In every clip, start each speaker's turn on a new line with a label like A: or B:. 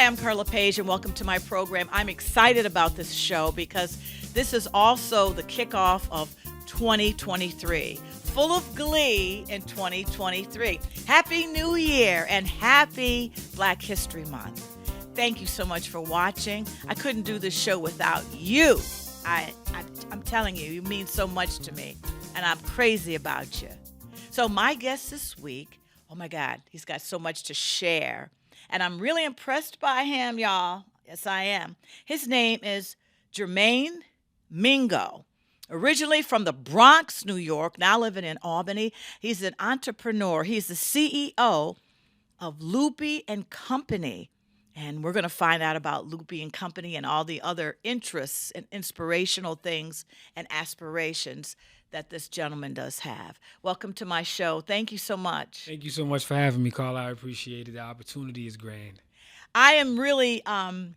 A: Hi, I'm Carla Page, and welcome to my program. I'm excited about this show because this is also the kickoff of 2023. Full of glee in 2023. Happy New Year and happy Black History Month. Thank you so much for watching. I couldn't do this show without you. I'm telling you, you mean so much to me, and I'm crazy about you. So my guest this week, oh my God, he's got so much to share. And I'm really impressed by him, y'all. Yes, I am. His name is Jamaine Mingo. Originally from the Bronx, New York, now living in Albany. He's an entrepreneur. He's the CEO of Loopy and Company. And we're going to find out about Loopy and Company and all the other interests and inspirational things and aspirations that this gentleman does have. Welcome to my show. Thank you so much.
B: Thank you so much for having me, Carla. I appreciate it. The opportunity is grand.
A: I am really, I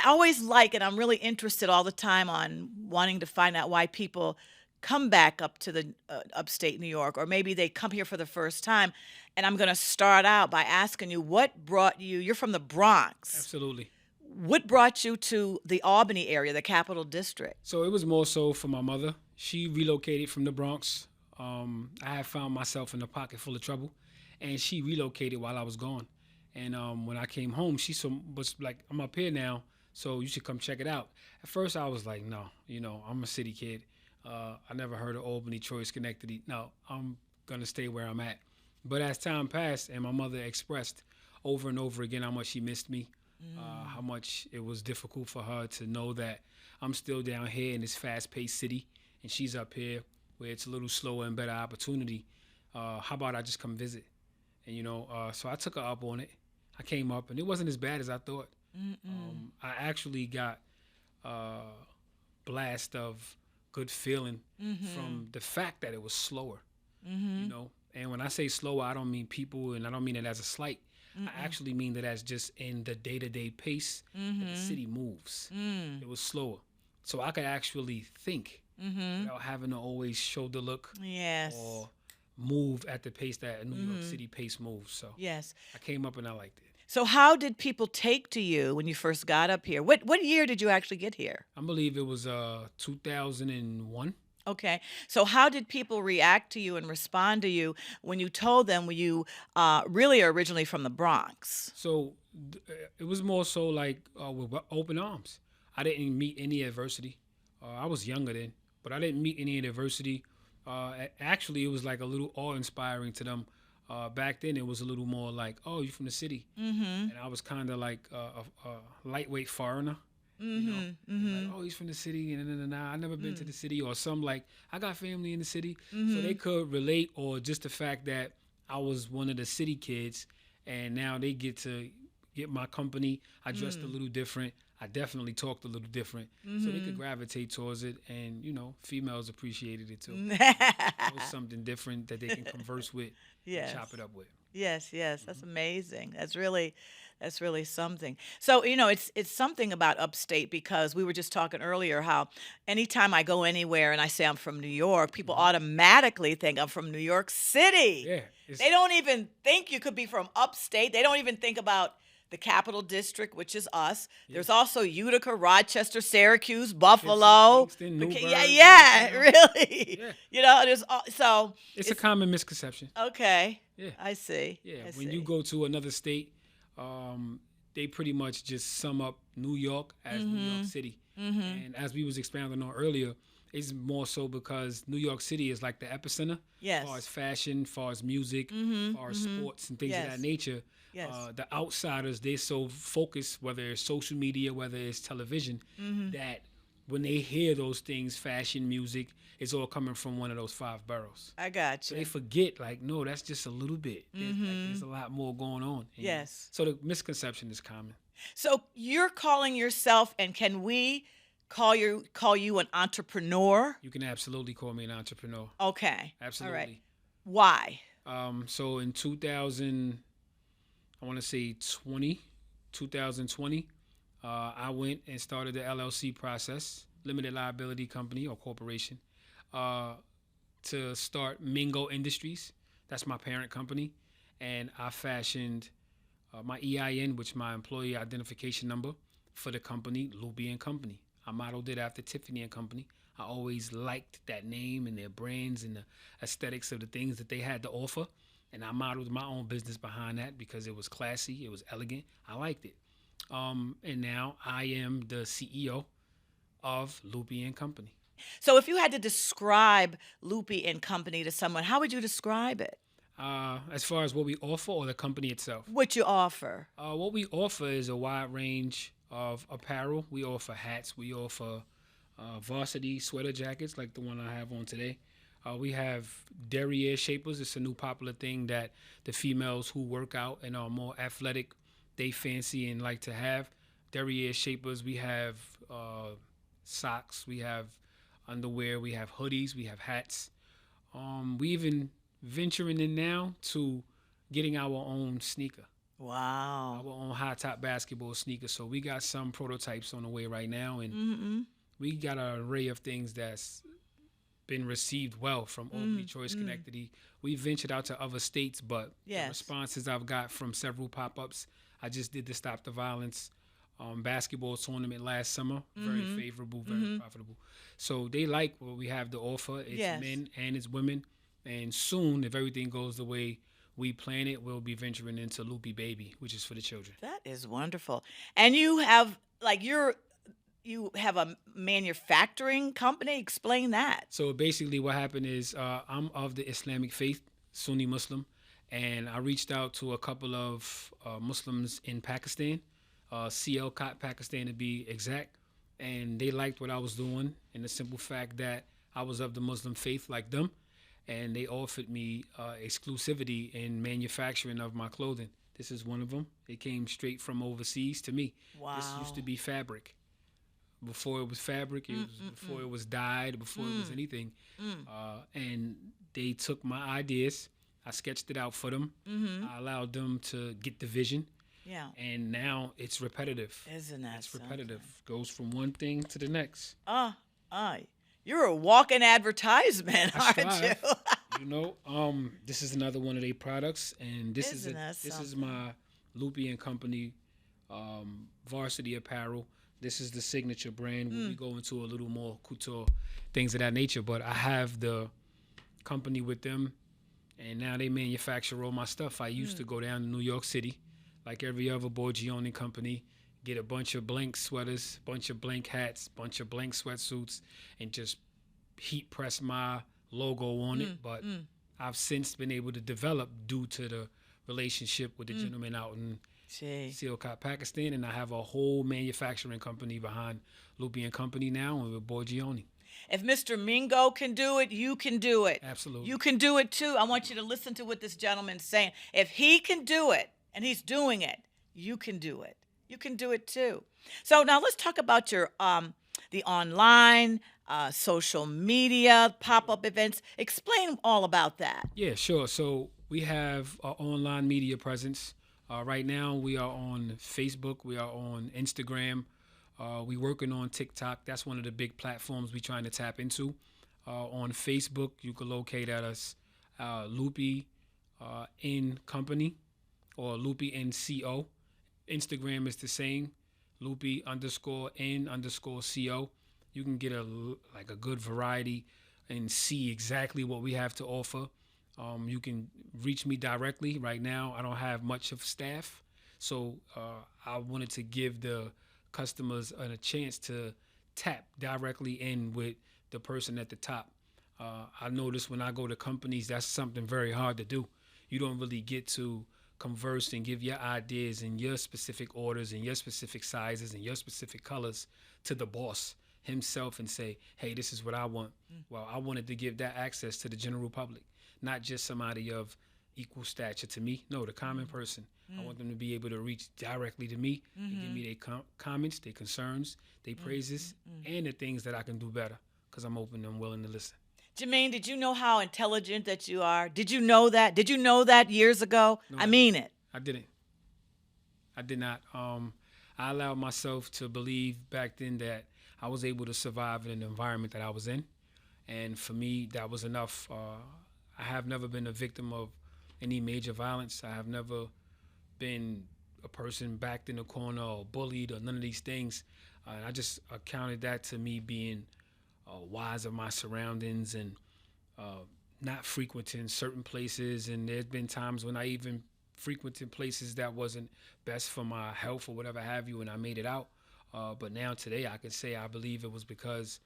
A: always like it. I'm really interested all the time on wanting to find out why people come back up to the upstate New York, or maybe they come here for the first time. And I'm going to start out by asking you, what brought you, you're from the Bronx.
B: Absolutely.
A: What brought you to the Albany area, the Capital District?
B: So it was more so for my mother. She relocated from the Bronx. I had found myself in a pocket full of trouble, and she relocated while I was gone. And when I came home, she was like, I'm up here now, so you should come check it out. At first, I was like, no, I'm a city kid. I never heard of Albany, Troy, Schenectady. No, I'm going to stay where I'm at. But as time passed and my mother expressed over and over again how much she missed me, how much it was difficult for her to know that I'm still down here in this fast-paced city and she's up here where it's a little slower and better opportunity, how about I just come visit? And, so I took her up on it. I came up, and it wasn't as bad as I thought. I actually got a blast of good feeling from the fact that it was slower, And when I say slower, I don't mean people, and I don't mean it as a slight. I actually mean that as just in the day-to-day pace that the city moves. It was slower. So I could actually think without having to always shoulder look or move at the pace that a New York City pace moves. So I came up and I liked it.
A: So how did people take to you when you first got up here? What year did you actually get here?
B: I believe it was 2001.
A: Okay. So how did people react to you and respond to you when you told them you really are originally from the Bronx?
B: So it was more so like with open arms. I didn't meet any adversity. I was younger then, but I didn't meet any adversity. Actually, it was like a little awe-inspiring to them. Back then, it was a little more like, oh, you're from the city. And I was kind of like a lightweight foreigner. Like, oh, he's from the city, and I never been to the city, or some like, I got family in the city, so they could relate, or just the fact that I was one of the city kids, and now they get to get my company. I dressed a little different. I definitely talked a little different, so they could gravitate towards it, and females appreciated it too. It was something different that they can converse with, and chop it up with.
A: Yes, that's amazing. That's really something. So, it's something about upstate, because we were just talking earlier how anytime I go anywhere and I say I'm from New York, people automatically think I'm from New York City.
B: Yeah,
A: they don't even think you could be from upstate. They don't even think about the Capital District, which is us. There's also Utica, Rochester, Syracuse, Buffalo.
B: Kingston, Newburgh,
A: really. There's so
B: it's a common misconception.
A: Okay.
B: Yeah,
A: I see.
B: Yeah, when you go to another state, they pretty much just sum up New York as New York City. And as we was expounding on earlier, it's more so because New York City is like the epicenter as far as fashion, as far as music, as far as sports and things of that nature. The outsiders, they're so focused, whether it's social media, whether it's television, that when they hear those things, fashion, music, it's all coming from one of those 5 boroughs.
A: I got you.
B: So they forget, like, no, that's just a little bit. There's a lot more going on. So the misconception is common.
A: So you're calling yourself, and can we call you an entrepreneur?
B: You can absolutely call me an entrepreneur.
A: Okay.
B: Absolutely.
A: All right. Why?
B: So in 2020, I went and started the LLC process, limited liability company or corporation, to start Mingo Industries. That's my parent company. And I fashioned my EIN, which my employee identification number for the company, Loopy and Company. I modeled it after Tiffany and Company. I always liked that name and their brands and the aesthetics of the things that they had to offer. And I modeled my own business behind that because it was classy, it was elegant. I liked it. And now I am the CEO of Loopy and Company.
A: So if you had to describe Loopy and Company to someone, how would you describe it?
B: As far as what we offer or the company itself?
A: What you offer?
B: What we offer is a wide range of apparel. We offer hats. We offer varsity sweater jackets like the one I have on today. We have derriere shapers. It's a new popular thing that the females who work out and are more athletic, they fancy and like to have. Derriere shapers. We have socks. We have underwear. We have hoodies. We have hats. We even venturing in now to getting our own sneaker.
A: Wow.
B: Our own high top basketball sneaker. So we got some prototypes on the way right now, and we got an array of things that's been received well from Albany, Troy, Schenectady. We ventured out to other states, but the responses I've got from several pop-ups. I just did the Stop the Violence basketball tournament last summer. Very favorable, very profitable. So they like what we have to offer. It's men and it's women. And soon, if everything goes the way we plan it, we'll be venturing into Loopy Baby, which is for the children.
A: That is wonderful. And you have you have a manufacturing company. Explain that.
B: So basically what happened is I'm of the Islamic faith, Sunni Muslim, and I reached out to a couple of Muslims in Pakistan, Sialkot, Pakistan to be exact, and they liked what I was doing in the simple fact that I was of the Muslim faith like them, and they offered me exclusivity in manufacturing of my clothing. This is one of them. It came straight from overseas to me.
A: Wow.
B: This used to be fabric. Before it was fabric, it was before it was dyed, before it was anything. And they took my ideas. I sketched it out for them. I allowed them to get the vision.
A: Yeah.
B: And now it's repetitive.
A: Isn't that
B: It's repetitive. Goes from one thing to the next.
A: You're a walking advertisement,
B: I
A: aren't you?
B: strive. You know, this is another one of their products, and this is my Loopy and Company varsity apparel. This is the signature brand. When we go into a little more couture, things of that nature. But I have the company with them, and now they manufacture all my stuff. I used to go down to New York City, like every other Borgione company, get a bunch of blank sweaters, bunch of blank hats, bunch of blank sweatsuits, and just heat press my logo on it. But I've since been able to develop due to the relationship with the gentleman out in Sialkot, Pakistan, and I have a whole manufacturing company behind Loopy and Company now, and with Borgione.
A: If Mr. Mingo can do it, you can do it.
B: Absolutely.
A: You can do it too. I want you to listen to what this gentleman's saying. If he can do it, and he's doing it, you can do it. You can do it too. So now let's talk about your the online, social media, pop-up events. Explain all about that.
B: Yeah, sure. So we have an online media presence. Right now, we are on Facebook. We are on Instagram. We're working on TikTok. That's one of the big platforms we're trying to tap into. On Facebook, you can locate at us Loopy in Company or Loopy NCO. Instagram is the same, Loopy _N_CO. You can get a good variety and see exactly what we have to offer. You can reach me directly. Right now, I don't have much of staff, so I wanted to give the customers a chance to tap directly in with the person at the top. I notice when I go to companies, that's something very hard to do. You don't really get to converse and give your ideas and your specific orders and your specific sizes and your specific colors to the boss himself and say, hey, this is what I want. Well, I wanted to give that access to the general public, not just somebody of equal stature to me. No, the common person. I want them to be able to reach directly to me and give me their comments, their concerns, their praises, and the things that I can do better, because I'm open and willing to listen.
A: Jamaine, did you know how intelligent that you are? Did you know that? Did you know that years ago?
B: No,
A: I mean it.
B: I didn't. I did not. I allowed myself to believe back then that I was able to survive in an environment that I was in. And for me, that was enough. I have never been a victim of any major violence. I have never been a person backed in the corner or bullied or none of these things. And I just accounted that to me being wise of my surroundings and not frequenting certain places. And there's been times when I even frequented places that wasn't best for my health or whatever have you, and I made it out. But now today I can say I believe it was because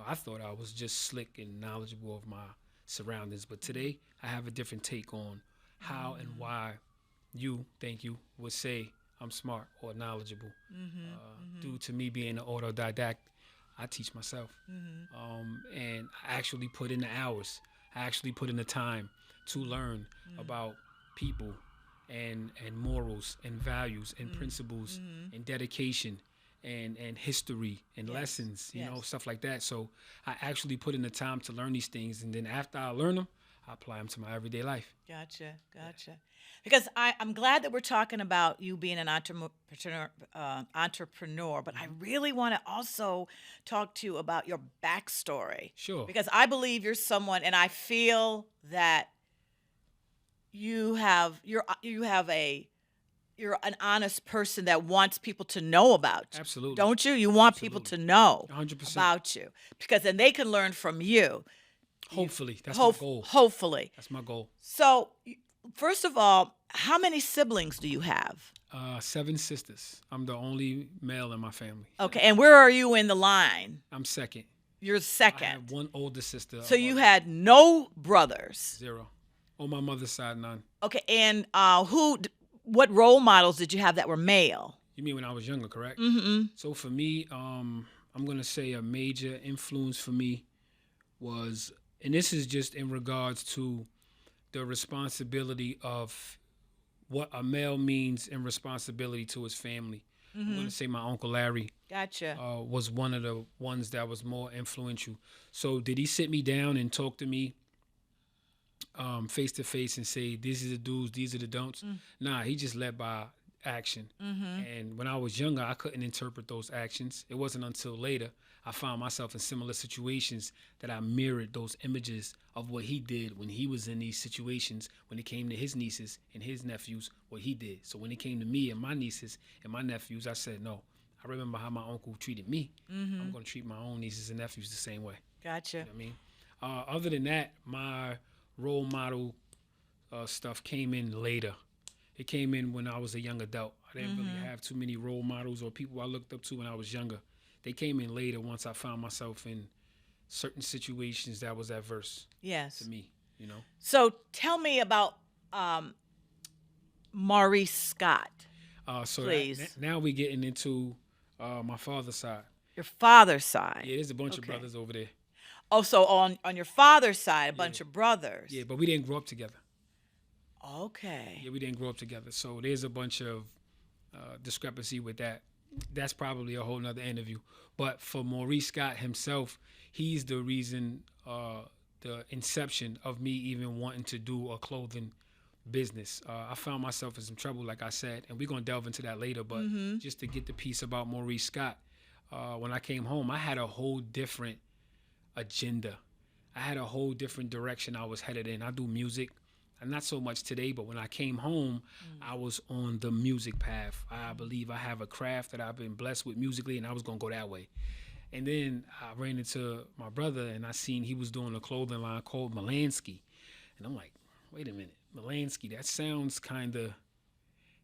B: I thought I was just slick and knowledgeable of my surroundings. But today I have a different take on how and why thank you, would say I'm smart or knowledgeable. Due to me being an autodidact, I teach myself. And I actually put in the hours. I actually put in the time to learn about people and morals and values and principles and dedication and history and lessons, you know, stuff like that. So I actually put in the time to learn these things. And then after I learn them, I apply them to my everyday life.
A: Gotcha. Because I'm glad that we're talking about you being an entrepreneur, but I really want to also talk to you about your backstory.
B: Sure.
A: Because I believe you're someone, and I feel that you're an honest person that wants people to know about you.
B: Absolutely.
A: Don't you? You want
B: Absolutely.
A: people to know
B: 100%.
A: about you, because then they can learn from you.
B: Hopefully. That's my goal.
A: Hopefully.
B: That's my goal.
A: So, first of all, how many siblings do you have?
B: 7 sisters. I'm the only male in my family.
A: Okay, and where are you in the line?
B: I'm second.
A: You're second.
B: I have one older sister.
A: So you had no brothers?
B: 0. On my mother's side, none.
A: Okay, and what role models did you have that were male?
B: You mean when I was younger, correct?
A: Mm-hmm.
B: So for me, I'm going to say a major influence for me was, and this is just in regards to the responsibility of what a male means in responsibility to his family. I'm going to say my Uncle Larry.
A: Gotcha.
B: Was one of the ones that was more influential. So did he sit me down and talk to me face to face and say, these are the do's, these are the don'ts? Nah, he just led by action. And when I was younger, I couldn't interpret those actions. It wasn't until later I found myself in similar situations that I mirrored those images of what he did when he was in these situations, when it came to his nieces and his nephews, what he did. So when it came to me and my nieces and my nephews, I said, no, I remember how my uncle treated me. I'm going to treat my own nieces and nephews the same way.
A: Gotcha.
B: You know what I mean? Other than that, my role model stuff came in later. It came in when I was a young adult. I didn't really have too many role models or people I looked up to when I was younger. They came in later once I found myself in certain situations that was adverse to me, you know.
A: So tell me about Maurice Scott, please.
B: Now we're getting into my father's side.
A: Your father's side.
B: Yeah, there's a bunch of brothers over there.
A: Oh, so on your father's side, a bunch of brothers.
B: Yeah, but we didn't grow up together.
A: Okay.
B: Yeah, we didn't grow up together. So there's a bunch of discrepancy with that. That's probably a whole nother interview. But for Maurice Scott himself, he's the reason, the inception of me even wanting to do a clothing business. I found myself in some trouble, like I said, and we're going to delve into that later. But just to get the piece about Maurice Scott, when I came home, I had a whole different agenda. I had a whole different direction I was headed in. I do music. And not so much today, but when I came home, I was on the music path. I believe I have a craft that I've been blessed with musically, and I was going to go that way. And then I ran into my brother, and I seen he was doing a clothing line called Melansky. And I'm like, wait a minute, Melansky, that sounds kind of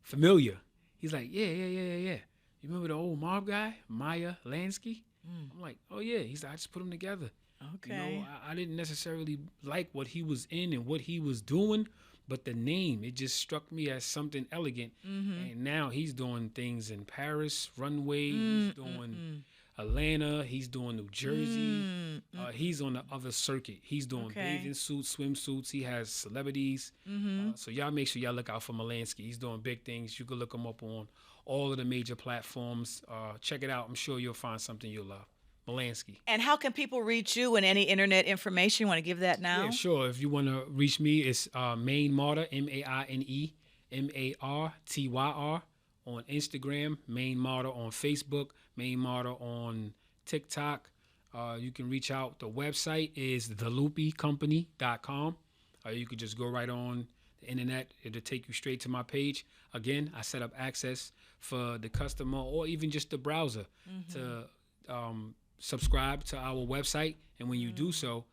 B: familiar. He's like, yeah. You remember the old mob guy, Maya Lansky? I'm like, oh, yeah. He's like, I just put them together.
A: Okay.
B: You know, I didn't necessarily like what he was in and what he was doing, but the name, it just struck me as something elegant. And now he's doing things in Paris, runway, he's doing Atlanta, he's doing New Jersey. He's on the other circuit. He's doing bathing suits, swimsuits. He has celebrities. So y'all make sure y'all look out for Melansky. He's doing big things. You can look him up on all of the major platforms. Check it out. I'm sure you'll find something you'll love. Melansky.
A: And how can people reach you and any internet information? You want to give that now?
B: Yeah, sure. If you want to reach me, it's Maine Martyr, MaineMartyr on Instagram, Maine Martyr on Facebook, Maine Martyr on TikTok. You can reach out. The website is theloopycompany.com. You could just go right on the internet. It'll take you straight to my page. Again, I set up access for the customer or even just the browser to subscribe to our website. And when you do so,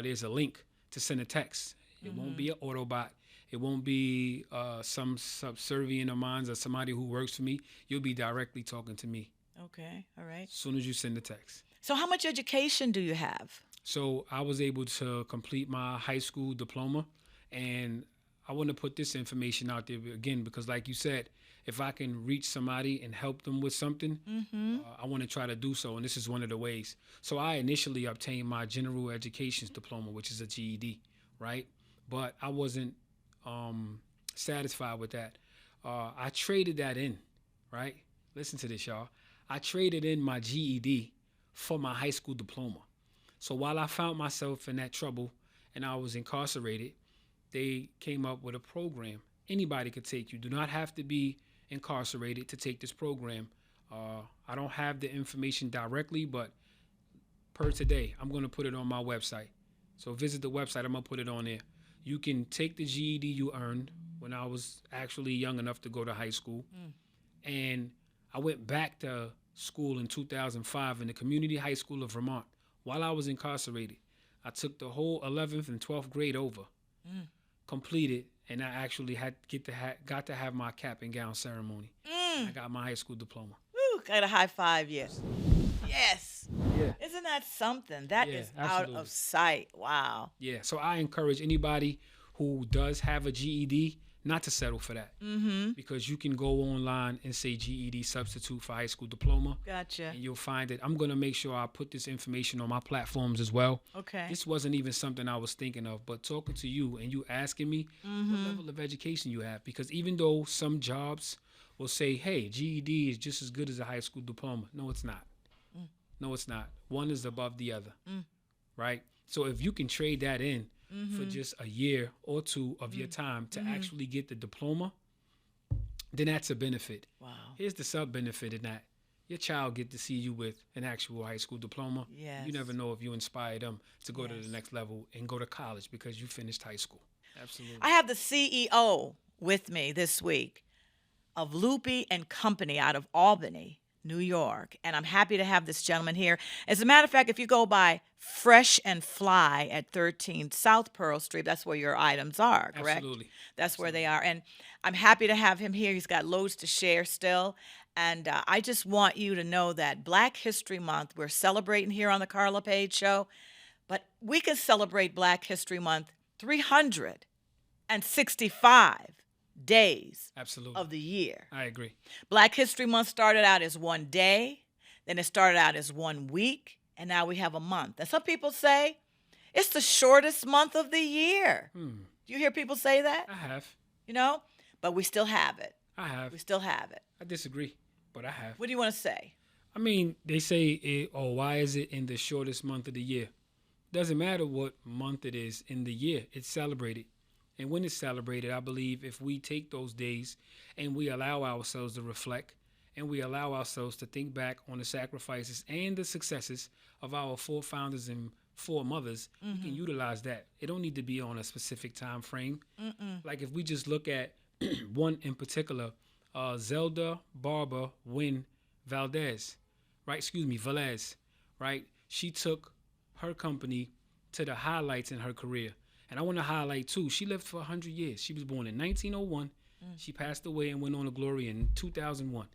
B: there's a link to send a text. It won't be an Autobot. It won't be some subservient of mine or somebody who works for me. You'll be directly talking to me.
A: Okay, all right.
B: As soon as you send the text.
A: So how much education do you have?
B: So I was able to complete my high school diploma, and I want to put this information out there again because, like you said, if I can reach somebody and help them with something, I want to try to do so, and this is one of the ways. So I initially obtained my general education diploma, which is a GED, right? But I wasn't satisfied with that. I traded that in, right? Listen to this, y'all. I traded in my GED for my high school diploma. So while I found myself in that trouble and I was incarcerated, they came up with a program. Anybody could take. You do not have to be incarcerated to take this program. I don't have the information directly, but per today, I'm going to put it on my website. So visit the website. I'm going to put it on there. You can take the GED you earned when I was actually young enough to go to high school. And I went back to school in 2005 in the Community High School of Vermont. While I was incarcerated, I took the whole 11th and 12th grade over, completed, and I actually got to have my cap and gown ceremony. I got my high school diploma.
A: Woo, got a high five, yes. Yes.
B: Yeah.
A: Isn't that something? That
B: Yeah,
A: is
B: absolutely.
A: out of sight. Wow.
B: Yeah, so I encourage anybody who does have a GED not to settle for that. Because you can go online and say GED substitute for high school diploma.
A: Gotcha.
B: And you'll find it. I'm going to make sure I put this information on my platforms as well.
A: Okay.
B: This wasn't even something I was thinking of, but talking to you and you asking me what level of education you have. Because even though some jobs will say, hey, GED is just as good as a high school diploma. No, it's not. No, it's not. One is above the other. Right? So if you can trade that in for just a year or two of your time to actually get the diploma, then that's a benefit.
A: Wow.
B: Here's the sub-benefit in that. Your child get to see you with an actual high school diploma.
A: Yes.
B: You never know if you inspire them to go to the next level and go to college because you finished high school. Absolutely.
A: I have the CEO with me this week of Loopy and Company out of Albany, New York. And I'm happy to have this gentleman here. As a matter of fact, if you go by Fresh and Fly at 13 South Pearl Street, that's where your items are, correct?
B: Absolutely.
A: That's where they are. And I'm happy to have him here. He's got loads to share still. And I just want you to know that Black History Month, we're celebrating here on the Carla Page Show, but we can celebrate Black History Month 365 days
B: Absolutely.
A: of the year.
B: I agree.
A: Black History Month started out as one day, then it started out as 1 week, and now we have a month. And some people say it's the shortest month of the year. Do you hear people say that?
B: I have.
A: You know? But we still have it.
B: I have.
A: We still have it.
B: I disagree, but I have.
A: What do you want to say?
B: I mean, they say, why is it in the shortest month of the year? Doesn't matter what month it is in the year. It's celebrated. And when it's celebrated, I believe if we take those days and we allow ourselves to reflect and we allow ourselves to think back on the sacrifices and the successes of our forefathers and foremothers, we can utilize that. It don't need to be on a specific time frame. Like if we just look at one in particular, Zelda Barber Wynn Valdez, right? Velez, right? She took her company to the highlights in her career. And I want to highlight, too, she lived for 100 years. She was born in 1901. She passed away and went on to glory in 2001,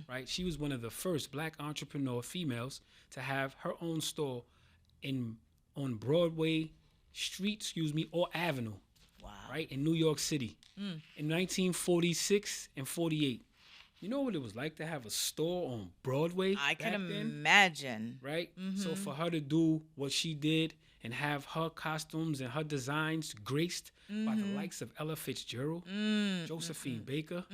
B: right? She was one of the first Black entrepreneur females to have her own store on Broadway Street, or Avenue, right, in New York City in 1946 and 48. You know what it was like to have a store on Broadway
A: I can
B: back then?
A: imagine.
B: Right? So for her to do what she did and have her costumes and her designs graced by the likes of Ella Fitzgerald, Josephine Baker,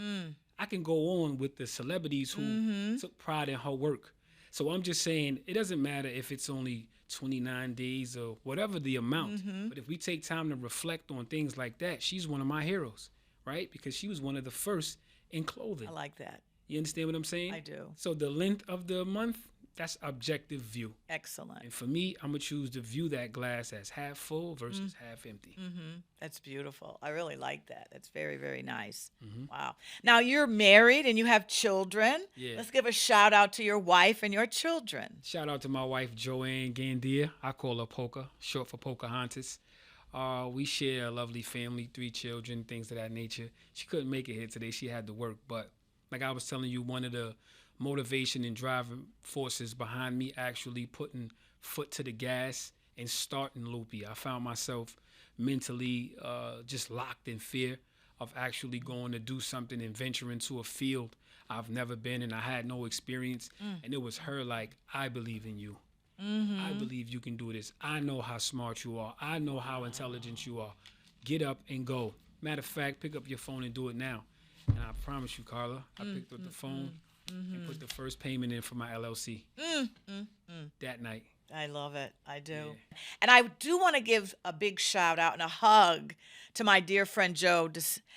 B: I can go on with the celebrities who took pride in her work. So I'm just saying, it doesn't matter if it's only 29 days or whatever the amount, but if we take time to reflect on things like that, she's one of my heroes, right? Because she was one of the first in clothing.
A: I like that.
B: You understand what I'm saying?
A: I do.
B: So the length of the month, that's objective view.
A: Excellent.
B: And for me, I'm gonna choose to view that glass as half full versus half empty.
A: That's beautiful. I really like that. That's very, very nice.
B: Mm-hmm.
A: Wow. Now you're married and you have children.
B: Yeah.
A: Let's give a shout out to your wife and your children.
B: Shout out to my wife, Joanne Gandia. I call her Poca, short for Pocahontas. We share a lovely family, 3 children, things of that nature. She couldn't make it here today. She had to work. But like I was telling you, one of the motivation and driving forces behind me actually putting foot to the gas and starting Loopy, I found myself mentally just locked in fear of actually going to do something and venture into a field I've never been in. I had no experience. And it was her like, I believe in you. I believe you can do this. I know how smart you are. I know how intelligent you are. Get up and go. Matter of fact, pick up your phone and do it now. And I promise you, Carla, I picked up the phone and put the first payment in for my LLC that night.
A: I love it. I do.
B: Yeah.
A: And I do want to give a big shout out and a hug to my dear friend Joe.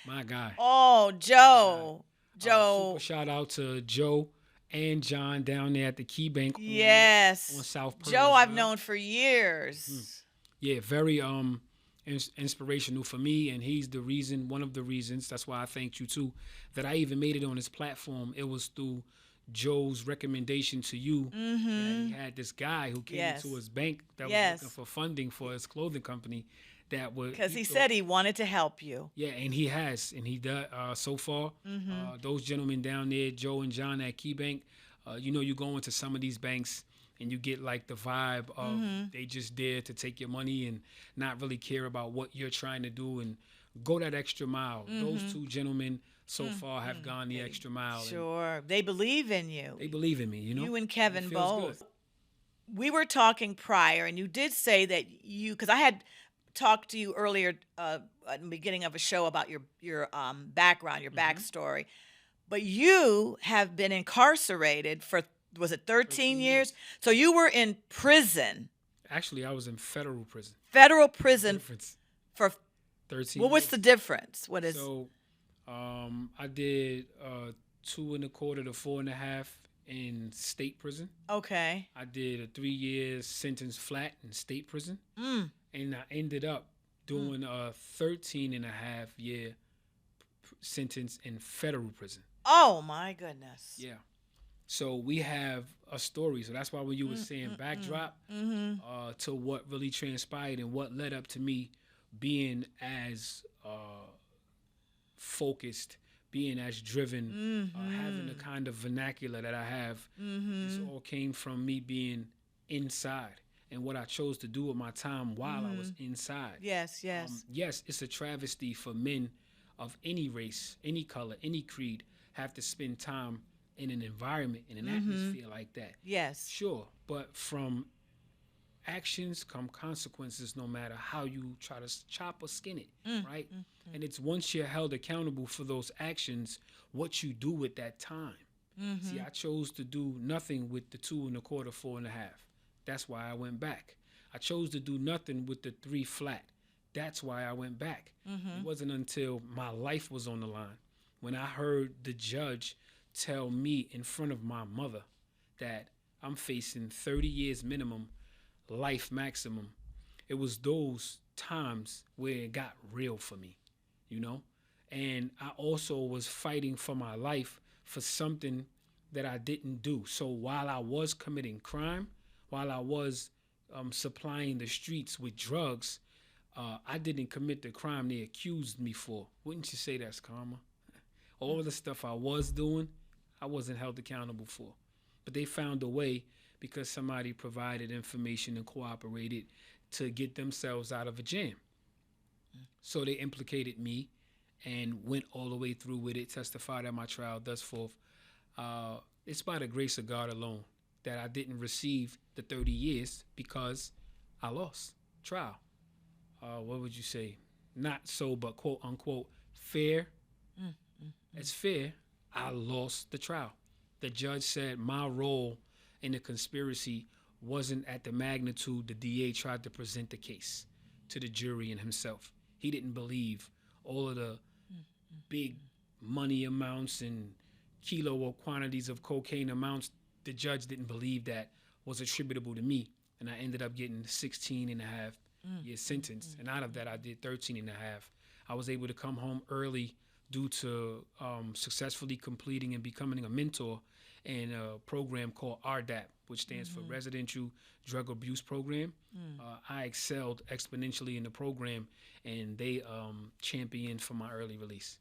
B: My guy.
A: Oh, Joe. Joe.
B: Super shout out to Joe and John down there at the Key Bank.
A: Yes.
B: On South Pearl.
A: Joe, I've known for years.
B: Yeah, very inspirational for me, and he's the reason, one of the reasons, that's why I thanked you too, that I even made it on his platform. It was through Joe's recommendation to you that he had this guy who came into his bank that was looking for funding for his clothing company that would,
A: because he said he wanted to help you.
B: Yeah, and he has, and he does so far. Those gentlemen down there, Joe and John at Key Bank, you go into some of these banks and you get like the vibe of they just dare to take your money and not really care about what you're trying to do and go that extra mile. Those 2 gentlemen so far have gone the extra mile.
A: Sure. They believe in you.
B: They believe in me,
A: You and Kevin both.
B: Good.
A: We were talking prior, and you did say that because I had talked to you earlier at the beginning of a show about your background, your backstory, but you have been incarcerated for, was it 13 years? So you were in prison.
B: Actually, I was in federal prison.
A: Federal prison for
B: 13
A: Well, what's the difference? What is?
B: So I did 2.25 to 4.5 in state prison.
A: Okay.
B: I did a 3-year sentence flat in state prison. And I ended up doing a 13.5-year sentence in federal prison.
A: Oh, my goodness.
B: Yeah. So we have a story. So that's why when you were saying backdrop to what really transpired and what led up to me being as focused, being as driven, having the kind of vernacular that I have, this all came from me being inside and what I chose to do with my time while I was inside.
A: Yes, yes.
B: Yes, it's a travesty for men of any race, any color, any creed, have to spend time in an environment, in an atmosphere like that.
A: Yes.
B: Sure, but from actions come consequences no matter how you try to chop or skin it, right? And it's once you're held accountable for those actions, what you do with that time. See, I chose to do nothing with the 2.25, 4.5. That's why I went back. I chose to do nothing with the 3 flat. That's why I went back. It wasn't until my life was on the line when I heard the judge tell me in front of my mother that I'm facing 30 years minimum, life maximum. It was those times where it got real for me, And I also was fighting for my life for something that I didn't do. So while I was committing crime, while I was supplying the streets with drugs, I didn't commit the crime they accused me for. Wouldn't you say that's karma? All the stuff I was doing, I wasn't held accountable for. But they found a way because somebody provided information and cooperated to get themselves out of a jam. So they implicated me and went all the way through with it, testified at my trial, thus forth. It's by the grace of God alone that I didn't receive the 30 years because I lost trial. What would you say? Not so, but quote unquote, fair. It's fair. I lost the trial. The judge said my role in the conspiracy wasn't at the magnitude the DA tried to present the case to the jury and himself. He didn't believe all of the big money amounts and kilo or quantities of cocaine amounts the judge didn't believe that was attributable to me, and I ended up getting 16 and a half year sentence. And out of that, I did 13 and a half. I was able to come home early due to successfully completing and becoming a mentor in a program called RDAP, which stands for Residential Drug Abuse Program. I excelled exponentially in the program, and they championed for my early release.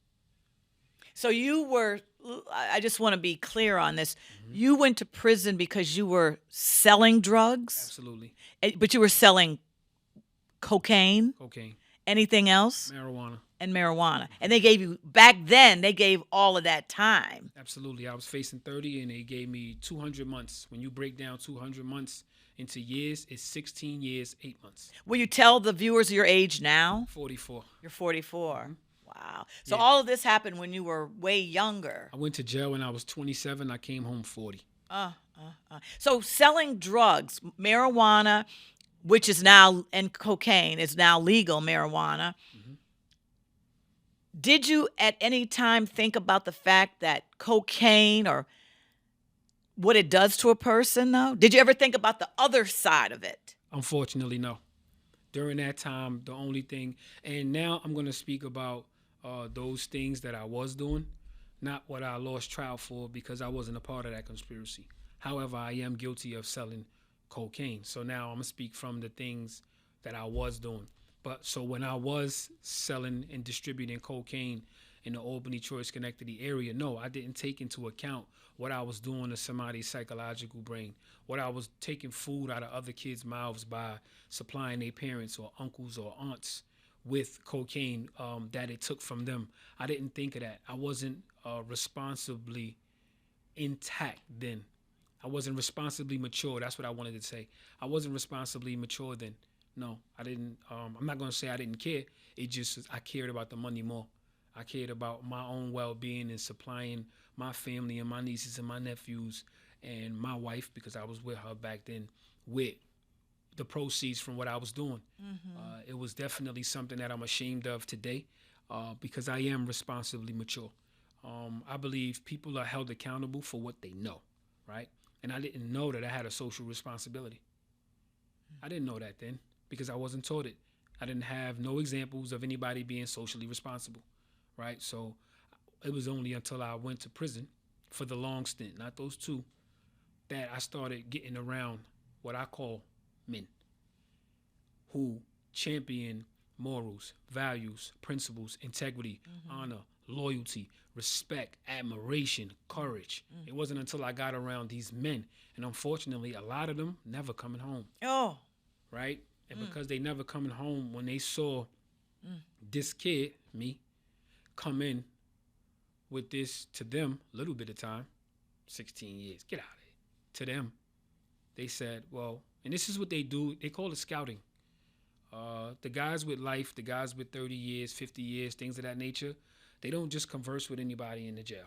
A: So I just want to be clear on this. You went to prison because you were selling drugs?
B: Absolutely.
A: But you were selling cocaine?
B: Cocaine.
A: Anything else?
B: Marijuana.
A: And marijuana. And they gave you, back then, they gave all of that time.
B: Absolutely. I was facing 30, and they gave me 200 months. When you break down 200 months into years, it's 16 years, 8 months.
A: Will you tell the viewers your age now?
B: 44.
A: You're 44. Wow. So all of this happened when you were way younger.
B: I went to jail when I was 27. I came home 40.
A: So selling drugs, marijuana, which is now, and cocaine is now legal marijuana. Did you at any time think about the fact that cocaine or what it does to a person, though? Did you ever think about the other side of it?
B: Unfortunately, no. During that time, the only thing, and now I'm going to speak about those things that I was doing, not what I lost trial for, because I wasn't a part of that conspiracy. However, I am guilty of selling cocaine. So now I'm going to speak from the things that I was doing. But so when I was selling and distributing cocaine in the Albany, Troy, Schenectady area, no, I didn't take into account what I was doing to somebody's psychological brain, what I was taking food out of other kids' mouths by supplying their parents or uncles or aunts with cocaine that it took from them. I didn't think of that. I wasn't responsibly intact then. I wasn't responsibly mature. That's what I wanted to say. I wasn't responsibly mature then. No, I didn't. I'm not going to say I didn't care. It just, I cared about the money more. I cared about my own well-being and supplying my family and my nieces and my nephews and my wife, because I was with her back then, with the proceeds from what I was doing. It was definitely something that I'm ashamed of today because I am responsibly mature. I believe people are held accountable for what they know, right? And I didn't know that I had a social responsibility. I didn't know that then because I wasn't taught it. I didn't have no examples of anybody being socially responsible, right? So it was only until I went to prison for the long stint, not those two, that I started getting around what I call men who champion morals, values, principles, integrity, honor, loyalty, respect, admiration, courage. It wasn't until I got around these men, and unfortunately, a lot of them never coming home.
A: Oh.
B: Right? And because they never coming home, when they saw this kid, me, come in with this, to them, little bit of time, 16 years, get out of it. To them, they said, well, and this is what they do, they call it scouting. The guys with life, the guys with 30 years, 50 years, things of that nature, they don't just converse with anybody in the jail.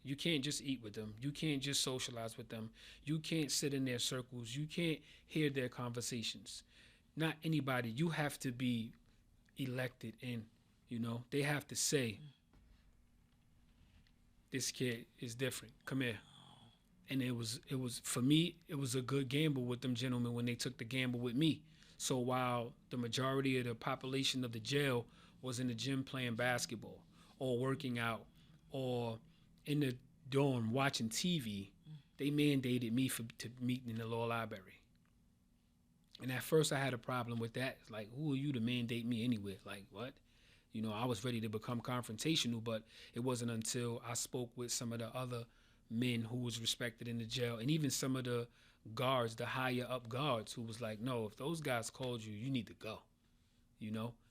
B: You can't just eat with them. You can't just socialize with them. You can't sit in their circles. You can't hear their conversations. Not anybody. You have to be elected in, they have to say, this kid is different. Come here. And it was for me, it was a good gamble with them gentlemen when they took the gamble with me. So while the majority of the population of the jail was in the gym playing basketball or working out or in the dorm watching TV, they mandated me to meet in the law library. And at first I had a problem with that. It's like, who are you to mandate me anywhere? Like, what? I was ready to become confrontational, but it wasn't until I spoke with some of the other men who was respected in the jail, and even some of the guards, the higher up guards, who was like, no, if those guys called you, you need to go.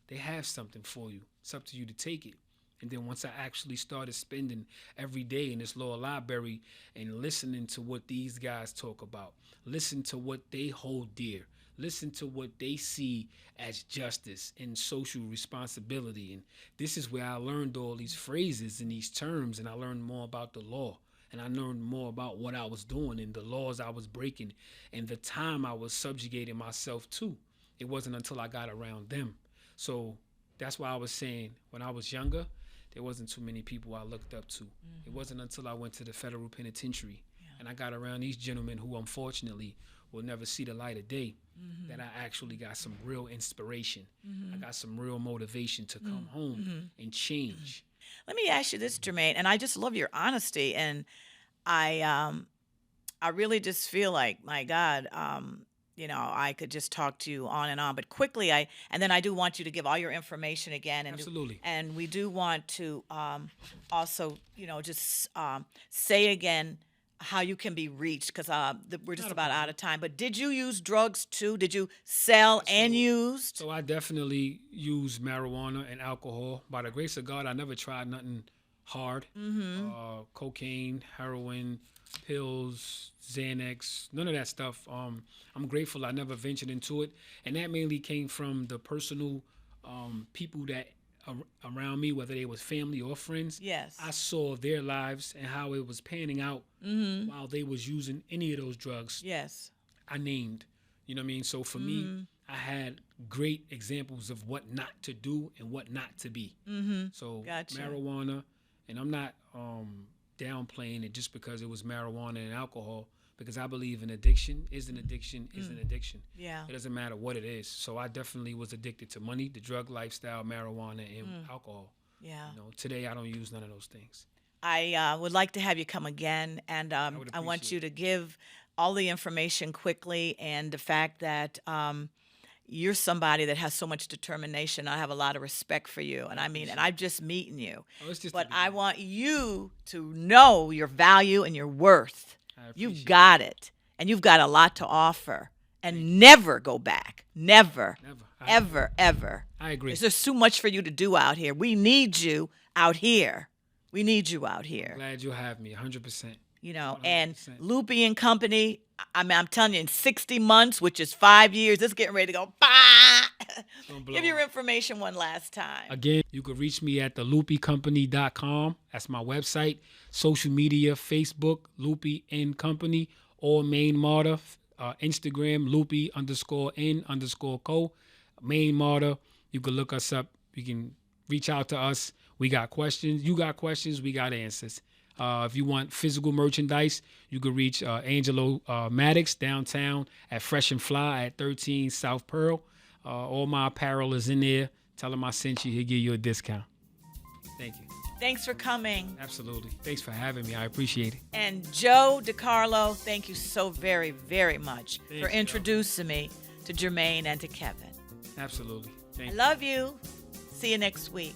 B: They have something for you. It's up to you to take it. And then once I actually started spending every day in this law library and listening to what these guys talk about, listen to what they hold dear, listen to what they see as justice and social responsibility. And this is where I learned all these phrases and these terms, and I learned more about the law. And I learned more about what I was doing and the laws I was breaking and the time I was subjugating myself to. It wasn't until I got around them. So that's why I was saying when I was younger, there wasn't too many people I looked up to. It wasn't until I went to the federal penitentiary And I got around these gentlemen who unfortunately will never see the light of day, that I actually got some real inspiration. I got some real motivation to come home and change.
A: Let me ask you this, Jamaine, and I just love your honesty, and I really just feel like, my God, I could just talk to you on and on, but quickly, and then I do want you to give all your information again, and
B: Absolutely.
A: and we do want to also, just say again how you can be reached, because we're just
B: Not a
A: about out
B: problem.
A: of time. But did you use drugs too? Did you sell and use?
B: So I definitely use marijuana and alcohol. By the grace of God, I never tried nothing hard. Cocaine, heroin, pills, Xanax, none of that stuff. I'm grateful I never ventured into it, and that mainly came from the personal people that around me, whether they was family or friends.
A: Yes.
B: I saw their lives and how it was panning out while they was using any of those drugs
A: Yes.
B: I named. You know what I mean? So for me, I had great examples of what not to do and what not to be. So
A: Gotcha.
B: marijuana, and I'm not downplaying it just because it was marijuana and alcohol, because I believe an addiction is an addiction is an addiction.
A: Yeah.
B: It doesn't matter what it is. So I definitely was addicted to money, the drug lifestyle, marijuana, and alcohol.
A: Yeah.
B: Today I don't use none of those things.
A: I would like to have you come again, and I
B: would
A: want
B: appreciate
A: you to give all the information quickly, and the fact that you're somebody that has so much determination. I have a lot of respect for you, and and I'm just meeting you.
B: Oh, it's just
A: But
B: a
A: I
B: beginning.
A: want you to know your value and your worth.
B: I
A: You've
B: appreciate
A: got it, and you've got a lot to offer. And never go back. Never.
B: Never.
A: Ever, ever.
B: I agree.
A: There's too much for you to do out here. We need you out here. We need you out here.
B: Glad you'll have me, 100%.
A: And
B: 100%.
A: Loopy and Company, I'm telling you, in 60 months, which is 5 years, it's getting ready to go. Bah!
B: Gonna blow
A: Give your
B: up.
A: information one last time.
B: Again, you can reach me at theloopycompany.com. That's my website. Social media, Facebook, Loopy and Company, or Main Marta. Instagram, Loopy_N_co. Main Marta. You can look us up. You can reach out to us. We got questions. You got questions. We got answers. If you want physical merchandise, you can reach Angelo Maddox downtown at Fresh and Fly at 13 South Pearl. All my apparel is in there. Tell him I sent you. He'll give you a discount. Thank you.
A: Thanks for coming.
B: Absolutely. Thanks for having me. I appreciate it.
A: And Joe DiCarlo, thank you so very, very much
B: Thank
A: for
B: you,
A: introducing me to Jamaine and to Kevin.
B: Absolutely.
A: I
B: Thank you.
A: love you. See you next week.